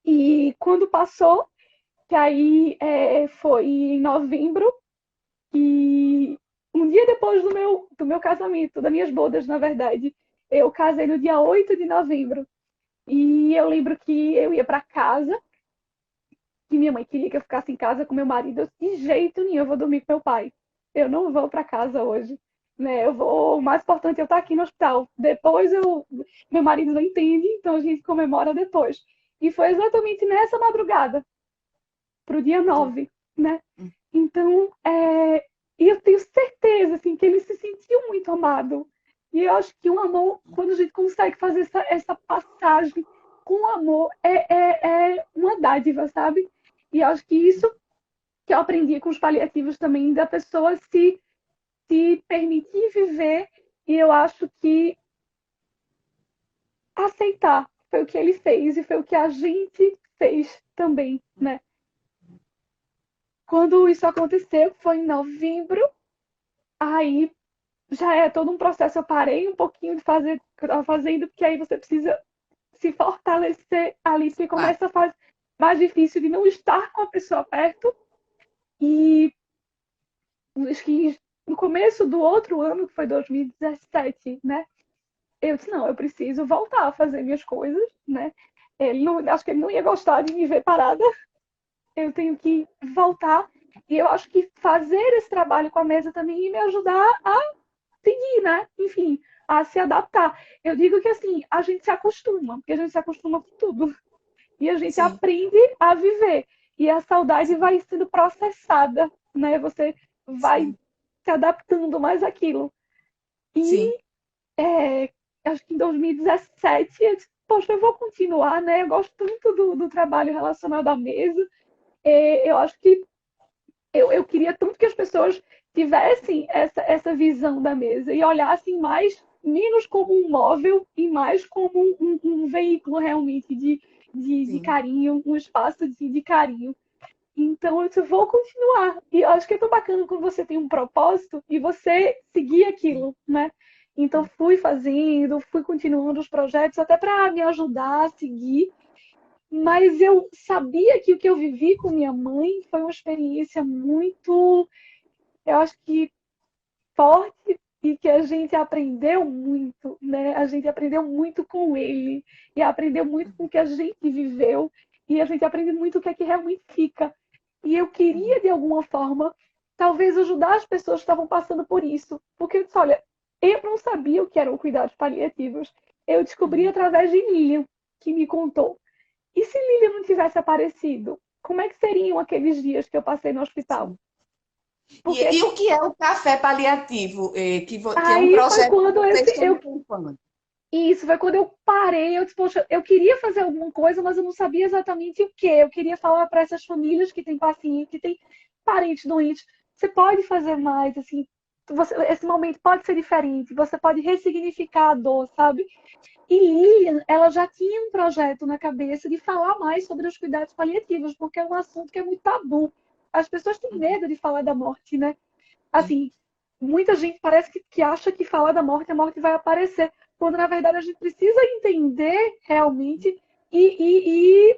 E quando passou, que aí foi em novembro, e um dia depois do meu casamento, das minhas bodas, na verdade, eu casei no dia 8 de novembro. E eu lembro que eu ia para casa, que minha mãe queria que eu ficasse em casa com meu marido. Eu, de jeito nenhum, eu vou dormir com meu pai. Eu não vou para casa hoje. Né? O mais importante é eu estar aqui no hospital. Meu marido não entende, então a gente comemora depois. E foi exatamente nessa madrugada, para o dia Sim. 9, né? Então, e eu tenho certeza assim, que ele se sentiu muito amado. E eu acho que o amor, quando a gente consegue fazer essa passagem com amor, é uma dádiva, sabe? E eu acho que isso que eu aprendi com os paliativos também, da pessoa se permitir viver, e eu acho que aceitar foi o que ele fez e foi o que a gente fez também, né? Quando isso aconteceu, foi em novembro, aí já é todo um processo. Eu parei um pouquinho de fazer, fazendo, porque aí você precisa se fortalecer ali, porque Claro. começa a fase mais difícil de não estar com a pessoa perto. E acho que no começo do outro ano, que foi 2017, né? Eu disse, não, eu preciso voltar a fazer minhas coisas, né? Acho que ele não ia gostar de me ver parada. Eu tenho que voltar. E eu acho que fazer esse trabalho com a mesa também ia me ajudar a seguir, né? Enfim, a se adaptar. Eu digo que assim, a gente se acostuma, porque a gente se acostuma com tudo. E a gente sim, aprende a viver. E a saudade vai sendo processada, né? Você vai sim, se adaptando mais àquilo. sim, E acho que em 2017, eu disse, poxa, eu vou continuar, né? Eu gosto tanto do trabalho relacionado à mesa. Eu acho que eu queria tanto que as pessoas tivessem essa visão da mesa e olhassem mais, menos como um móvel e mais como um veículo realmente de sim. carinho, um espaço de carinho. Então, eu disse, vou continuar. E eu acho que é tão bacana quando você tem um propósito e você seguir aquilo, né? Então, fui fazendo, fui continuando os projetos até para me ajudar a seguir. Mas eu sabia que o que eu vivi com minha mãe foi uma experiência muito, eu acho que forte e que a gente aprendeu muito, né? A gente aprendeu muito com ele e aprendeu muito com o que a gente viveu e a gente aprende muito o que é que realmente fica. E eu queria, de alguma forma, talvez ajudar as pessoas que estavam passando por isso. Porque eu disse, olha, eu não sabia o que eram cuidados paliativos. Eu descobri através de Lilian, que me contou. E se Lilian não tivesse aparecido? Como é que seriam aqueles dias que eu passei no hospital? Sim. Porque E o que é o café paliativo, que é um aí foi projeto que quando vocês esse, estão eu ocupando? isso foi quando eu parei, eu disse, poxa, eu queria fazer alguma coisa, mas eu não sabia exatamente o que. Eu queria falar para essas famílias que têm paciente, que têm parentes doentes, você pode fazer mais, assim, esse momento pode ser diferente, você pode ressignificar a dor, sabe? E Lilian, ela já tinha um projeto na cabeça de falar mais sobre os cuidados paliativos, porque é um assunto que é muito tabu. As pessoas têm medo de falar da morte, né? Sim, Assim, muita gente parece que acha que falar da morte, a morte vai aparecer, quando na verdade a gente precisa entender realmente e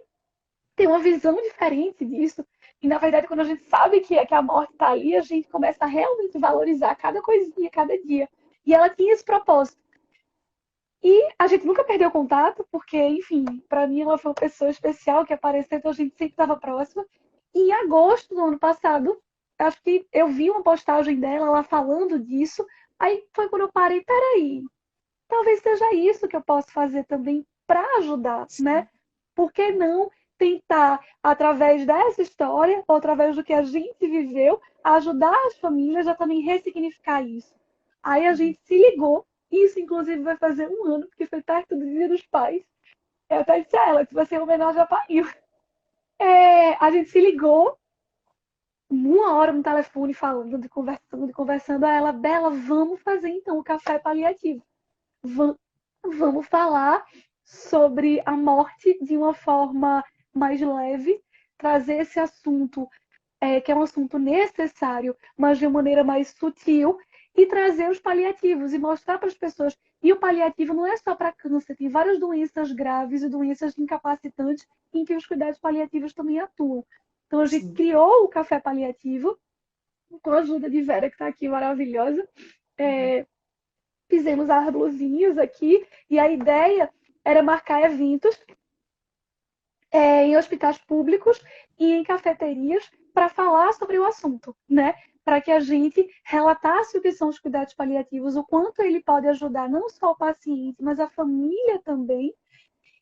ter uma visão diferente disso. E na verdade, quando a gente sabe que a morte está ali, a gente começa a realmente valorizar cada coisinha, cada dia. E ela tinha esse propósito. E a gente nunca perdeu contato, porque, enfim, para mim ela foi uma pessoa especial que apareceu, então a gente sempre estava próxima. E em agosto do ano passado, acho que eu vi uma postagem dela lá falando disso. Aí foi quando eu parei, peraí, talvez seja isso que eu posso fazer também para ajudar, né? Por que não tentar, através dessa história, ou através do que a gente viveu, ajudar as famílias a também ressignificar isso? Aí a gente se ligou, isso inclusive vai fazer um ano, porque foi perto do Dia dos Pais. Eu até disse a ela que vai ser uma homenagem a pai. A gente se ligou, uma hora no telefone, falando, de conversando. A ela, Bela, vamos fazer então o café paliativo. Vamos falar sobre a morte de uma forma mais leve, trazer esse assunto, que é um assunto necessário, mas de uma maneira mais sutil, e trazer os paliativos e mostrar para as pessoas. E o paliativo não é só para câncer, tem várias doenças graves e doenças incapacitantes em que os cuidados paliativos também atuam. Então a gente sim, criou o café paliativo, com a ajuda de Vera, que está aqui maravilhosa. É, fizemos árvorozinhos aqui e a ideia era marcar eventos em hospitais públicos e em cafeterias para falar sobre o assunto, né? Para que a gente relatasse o que são os cuidados paliativos, o quanto ele pode ajudar não só o paciente, mas a família também.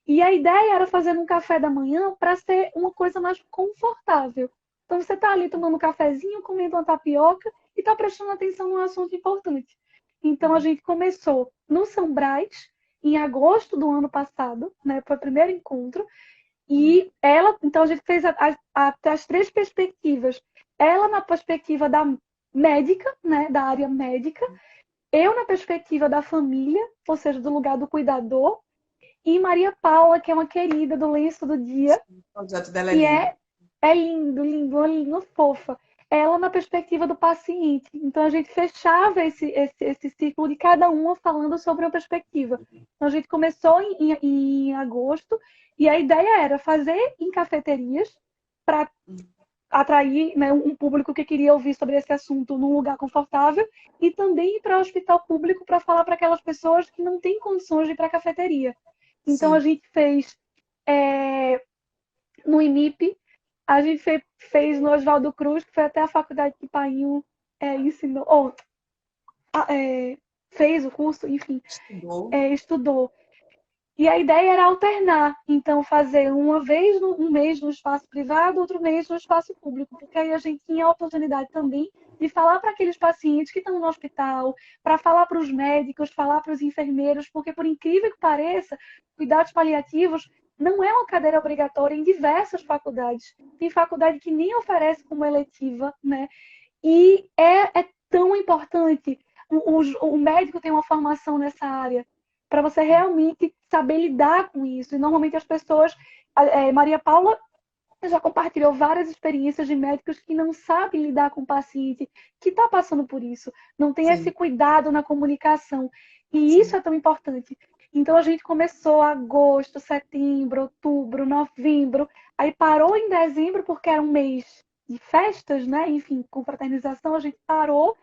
E a ideia era fazer um café da manhã para ser uma coisa mais confortável. Então você está ali tomando um cafezinho, comendo uma tapioca e está prestando atenção num assunto importante. Então a gente começou no São Brás, em agosto do ano passado, né? Foi o primeiro encontro. E ela, então a gente fez as três perspectivas. Ela na perspectiva da médica, né? Da área médica. Eu na perspectiva da família, ou seja, do lugar do cuidador, e Maria Paula, que é uma querida do Lenço do Dia, o projeto dela é e lindo. é lindo, lindo, uma linda fofa. Ela na perspectiva do paciente. Então a gente fechava esse círculo de cada uma falando sobre uma perspectiva. Então a gente começou em agosto e a ideia era fazer em cafeterias para atrair, né, um público que queria ouvir sobre esse assunto num lugar confortável e também ir para o hospital público para falar para aquelas pessoas que não têm condições de ir para a cafeteria. Então a Sim, gente fez no IMIP, a gente fez no Oswaldo Cruz, que foi até a faculdade que Painho ensinou, ou é, fez o curso, enfim, estudou. estudou. E a ideia era alternar, então fazer uma vez, um mês no espaço privado, outro mês no espaço público, porque aí a gente tinha a oportunidade também de falar para aqueles pacientes que estão no hospital, para falar para os médicos, falar para os enfermeiros, porque por incrível que pareça, cuidados paliativos não é uma cadeira obrigatória em diversas faculdades. Tem faculdade que nem oferece como eletiva, né? E é tão importante. O médico tem uma formação nessa área para você realmente saber lidar com isso. E normalmente as pessoas. Maria Paula já compartilhou várias experiências de médicos que não sabem lidar com o paciente que está passando por isso, não tem esse Sim, cuidado na comunicação. E isso sim. é tão importante. Então a gente começou agosto, setembro, outubro, novembro, aí parou em dezembro porque era um mês de festas, né? Enfim, com fraternização, a gente parou.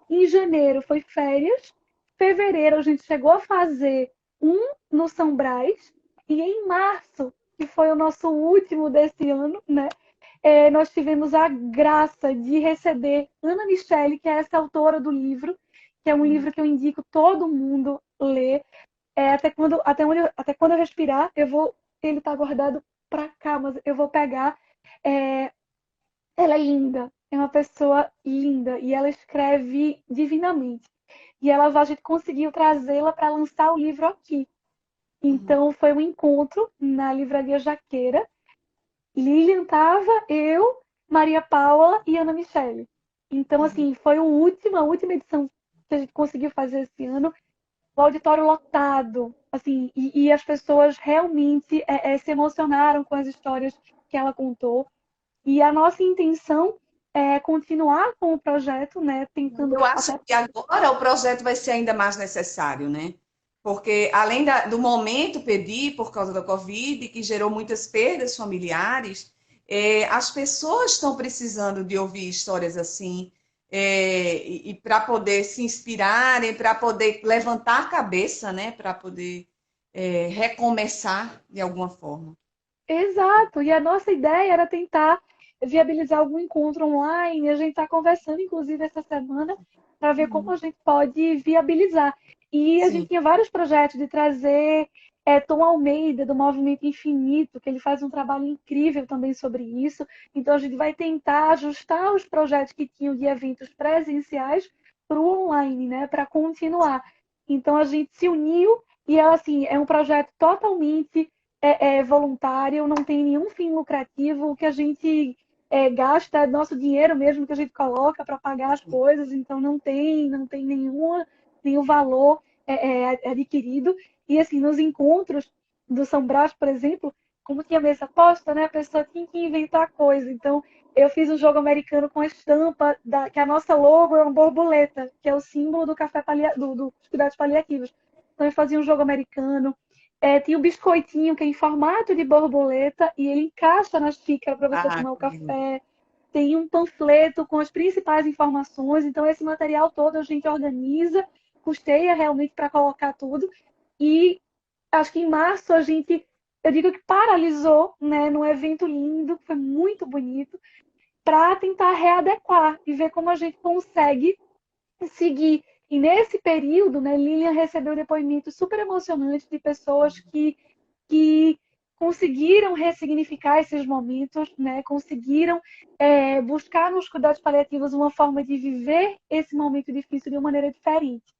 Em janeiro foi férias. Fevereiro a gente chegou a fazer um no São Brás. E em março, que foi o nosso último desse ano, né? Nós tivemos a graça de receber Ana Michele, que é essa autora do livro, que é um livro que eu indico todo mundo ler. Até quando eu respirar, eu vou. Ele está guardado para cá, mas eu vou pegar. É, ela é linda, é uma pessoa linda e ela escreve divinamente. E a gente conseguiu trazê-la para lançar o livro aqui. Uhum. Então foi um encontro na Livraria Jaqueira. Lilian tava, eu, Maria Paula e Ana Michele. Então, Uhum. assim, foi a última edição que a gente conseguiu fazer esse ano. O auditório lotado, assim, e as pessoas realmente se emocionaram com as histórias que ela contou. E a nossa intenção é continuar com o projeto, né? Tentando Eu acho até. que agora o projeto vai ser ainda mais necessário, né? Porque além do momento pedir por causa da Covid, que gerou muitas perdas familiares, as pessoas estão precisando de ouvir histórias assim, e para poder se inspirarem, para poder levantar a cabeça, né? Para poder recomeçar de alguma forma. Exato. E a nossa ideia era tentar viabilizar algum encontro online. A gente está conversando, inclusive, essa semana, para ver como Uhum. a gente pode viabilizar. E a gente Sim, tinha vários projetos de trazer Tom Almeida, do Movimento Infinito, que ele faz um trabalho incrível também sobre isso. Então, a gente vai tentar ajustar os projetos que tinham de eventos presenciais para o online, né? Para continuar. Então, a gente se uniu e, assim, é um projeto totalmente voluntário, não tem nenhum fim lucrativo. O que a gente gasta é nosso dinheiro mesmo que a gente coloca para pagar as coisas, então não tem nenhum valor adquirido. E assim, nos encontros do São Brás, por exemplo, como tinha mesa posta, né, a pessoa tinha que inventar coisa. Então, eu fiz um jogo americano com a estampa que a nossa logo é uma borboleta, que é o símbolo do café dos cuidados paliativos. Então, eu fazia um jogo americano. Tem o biscoitinho que é em formato de borboleta e ele encaixa nas xícaras para você ah, tomar o que lindo. café. Tem um panfleto com as principais informações. Então, esse material todo a gente organiza, custeia realmente para colocar tudo. E acho que em março eu digo que paralisou, né, num evento lindo, que foi muito bonito, para tentar readequar e ver como a gente consegue seguir. E nesse período, né, Lilian recebeu depoimentos super emocionantes de pessoas que conseguiram ressignificar esses momentos, né, conseguiram buscar nos cuidados paliativos uma forma de viver esse momento difícil de uma maneira diferente.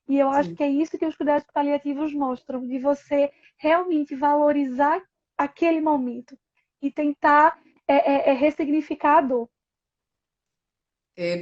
E eu acho Sim. que é isso que os cuidados paliativos mostram, de você realmente valorizar aquele momento e tentar ressignificar a dor.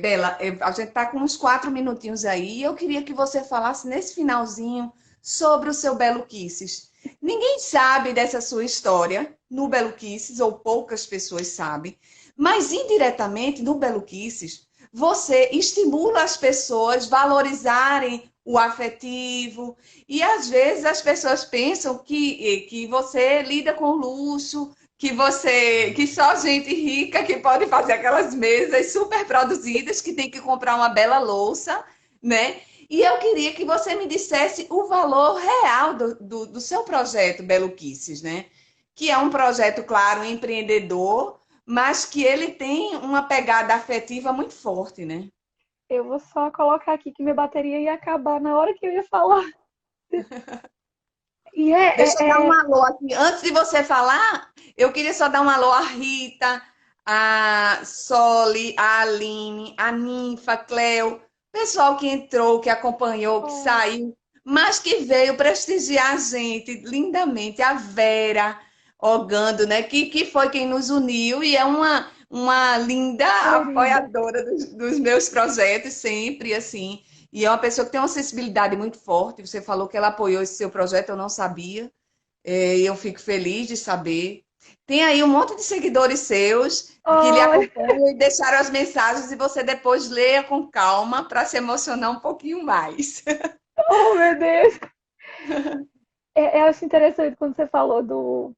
Bela, a gente está com uns 4 minutinhos aí e eu queria que você falasse nesse finalzinho sobre o seu Belo Kisses. Ninguém sabe dessa sua história no Belo Kisses, ou poucas pessoas sabem, mas indiretamente no Belo Kisses você estimula as pessoas a valorizarem o afetivo e às vezes as pessoas pensam que você lida com luxo, que só gente rica que pode fazer aquelas mesas super produzidas, que tem que comprar uma bela louça, né? E eu queria que você me dissesse o valor real do seu projeto Belo Kisses, né? Que é um projeto, claro, empreendedor, mas que ele tem uma pegada afetiva muito forte, né? Eu vou só colocar aqui que minha bateria ia acabar na hora que eu ia falar. E Deixa eu dar um alô aqui. Antes de você falar, eu queria só dar um alô à Rita, a Soli, a Aline, a Ninfa, a Cleo, pessoal que entrou, que acompanhou, que oh, saiu, mas que veio prestigiar a gente lindamente. A Vera Ogando, né? Que foi quem nos uniu e é uma linda querida. apoiadora dos meus projetos, sempre assim. E é uma pessoa que tem uma sensibilidade muito forte. Você falou que ela apoiou esse seu projeto, eu não sabia. E eu fico feliz de saber. Tem aí um monte de seguidores seus que lhe Oh, acompanham e deixaram as mensagens e você depois leia com calma para se emocionar um pouquinho mais. oh, meu Deus. Eu acho interessante quando você falou do.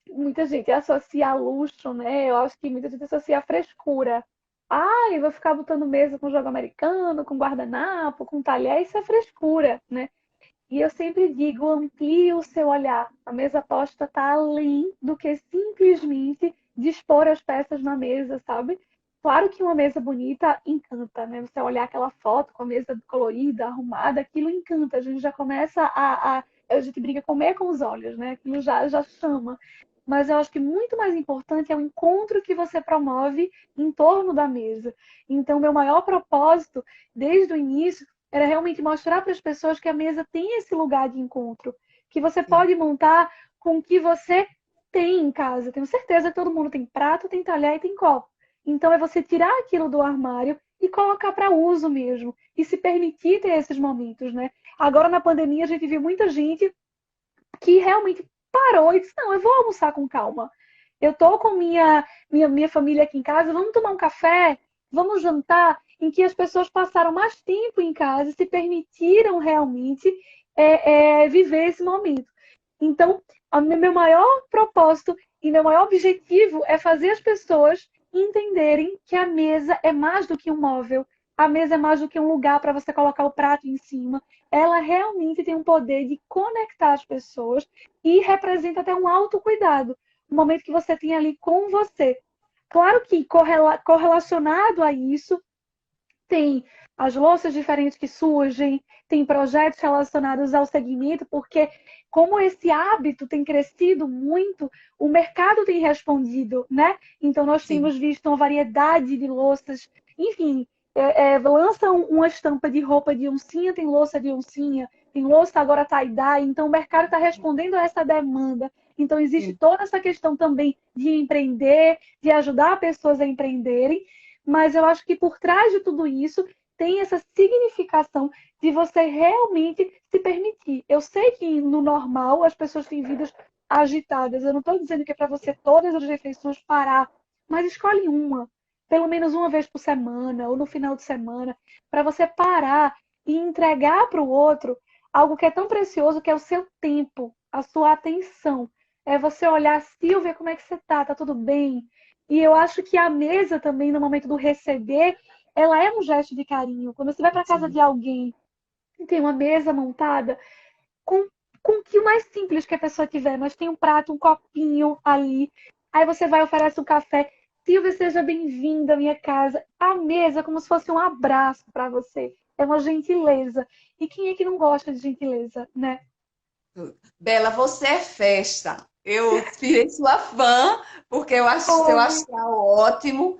Muita gente associa a luxo, né? Eu acho que muita gente associa a frescura. Ah, eu vou ficar botando mesa com jogo americano, com guardanapo, com talher, isso é frescura, né? E eu sempre digo, amplie o seu olhar. A mesa posta está além do que simplesmente dispor as peças na mesa, sabe? Claro que uma mesa bonita encanta, né? Você olhar aquela foto com a mesa colorida, arrumada, aquilo encanta. A gente já começa a gente brinca comer com os olhos, né? Aquilo já chama. Mas eu acho que muito mais importante é o encontro que você promove em torno da mesa. Então, meu maior propósito, desde o início, era realmente mostrar para as pessoas que a mesa tem esse lugar de encontro, que você Sim, pode montar com o que você tem em casa. Tenho certeza que todo mundo tem prato, tem talher e tem copo. Então é você tirar aquilo do armário e colocar para uso mesmo. E se permitir ter esses momentos, né? Agora na pandemia a gente viu muita gente que realmente parou e disse: não, eu vou almoçar com calma. Eu tô com minha família aqui em casa, vamos tomar um café, vamos jantar, em que as pessoas passaram mais tempo em casa e se permitiram realmente viver esse momento. Então, o meu maior propósito e meu maior objetivo é fazer as pessoas entenderem que a mesa é mais do que um móvel, a mesa é mais do que um lugar para você colocar o prato em cima. Ela realmente tem um poder de conectar as pessoas e representa até um autocuidado, um momento que você tem ali com você. Claro que correlacionado a isso, tem as louças diferentes que surgem, tem projetos relacionados ao segmento, porque como esse hábito tem crescido muito, o mercado tem respondido, né? Então nós sim. temos visto uma variedade de louças, enfim, lançam uma estampa de roupa de oncinha, tem louça de oncinha, tem louça agora tie-dye, então o mercado está respondendo a essa demanda. Então existe Sim. toda essa questão também de empreender, de ajudar pessoas a empreenderem, mas eu acho que por trás de tudo isso tem essa significação de você realmente se permitir. Eu sei que no normal as pessoas têm vidas agitadas. Eu não estou dizendo que é para você todas as refeições parar, mas escolhe uma, pelo menos uma vez por semana ou no final de semana, para você parar e entregar para o outro algo que é tão precioso que é o seu tempo, a sua atenção. É você olhar, Silvia, como é que você está? Tá tudo bem? E eu acho que a mesa também, no momento do receber, ela é um gesto de carinho. Quando você vai para casa Sim. de alguém e tem uma mesa montada, com, com o que o mais simples que a pessoa tiver, mas tem um prato, um copinho ali. Aí você vai e oferece um café. Silvia, seja bem-vinda à minha casa. A mesa é como se fosse um abraço para você. É uma gentileza. E quem é que não gosta de gentileza, né? Bela, você é festa. Eu virei sua fã, porque eu acho seu Oh, astral ótimo,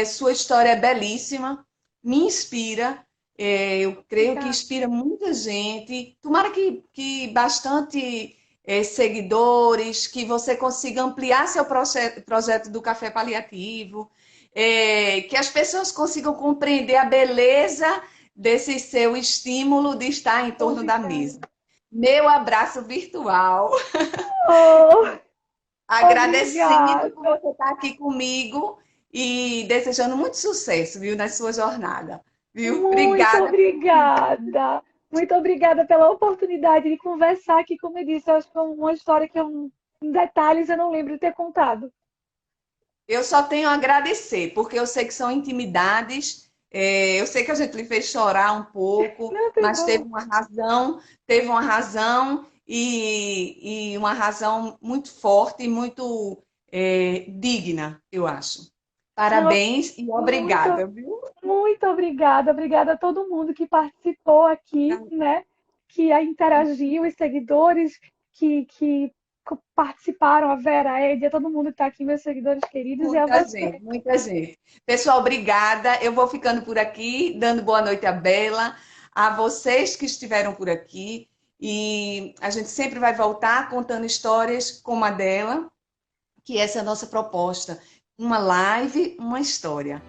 sua história é belíssima, me inspira. Eu creio que obrigada. inspira muita gente. Tomara que bastante seguidores, que você consiga ampliar seu projeto do café paliativo, que as pessoas consigam compreender a beleza desse seu estímulo de estar em torno da mesa. Obrigada. Meu abraço virtual. Oh, Agradecendo por obrigada. você estar aqui comigo e desejando muito sucesso, viu, na sua jornada. Viu? Muito Obrigada por tudo. obrigada. Muito obrigada pela oportunidade de conversar aqui. Como eu disse, eu acho que é uma história que em detalhes eu não lembro de ter contado. Eu só tenho a agradecer, porque eu sei que são intimidades, eu sei que a gente lhe fez chorar um pouco, Não tem mas problema. teve uma razão e uma razão muito forte e muito digna, eu acho. Não, Parabéns e muito, obrigada, viu? muito obrigada. Obrigada a todo mundo que participou aqui, né? Que interagiu, os seguidores. que participaram, a Vera, a Edia, todo mundo que está aqui, meus seguidores queridos, e a Muita você. gente, muita gente. Pessoal, obrigada. Eu vou ficando por aqui, dando boa noite à Bela, a vocês que estiveram por aqui. E a gente sempre vai voltar contando histórias como a dela, que essa é a nossa proposta. Uma live, uma história.